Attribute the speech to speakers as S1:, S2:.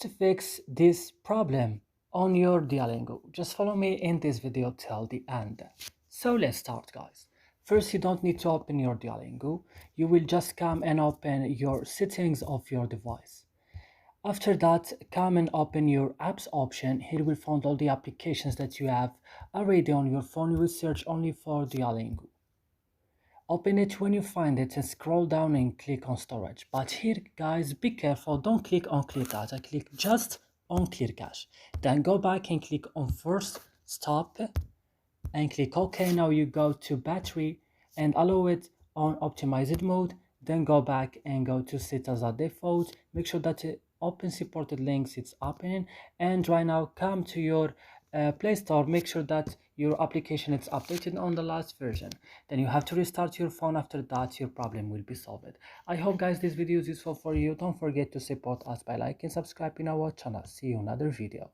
S1: to fix this problem on your Duolingo. Just follow me in this video till the end. So let's start, guys. First, you don't need to open your Duolingo. You will just come and open your settings of your device. After that, come and open your apps option. Here you will find all the applications that you have already on your phone. You will search only for Duolingo. Open it when you find it and scroll down and click on storage. But here, guys, be careful. Don't click on clear data. Click just on clear cache. Then go back and click on first stop and click OK. Now you go to battery and allow it on optimized mode. Then go back and go to set as a default. Make sure that open supported links it's opening, and right now come to your Play Store. Make sure that your application is updated on the last version. Then you have to restart your phone. After that, your problem will be solved. I hope, guys, this video is useful for you. Don't forget to support us by liking and subscribing our channel. See you in another video.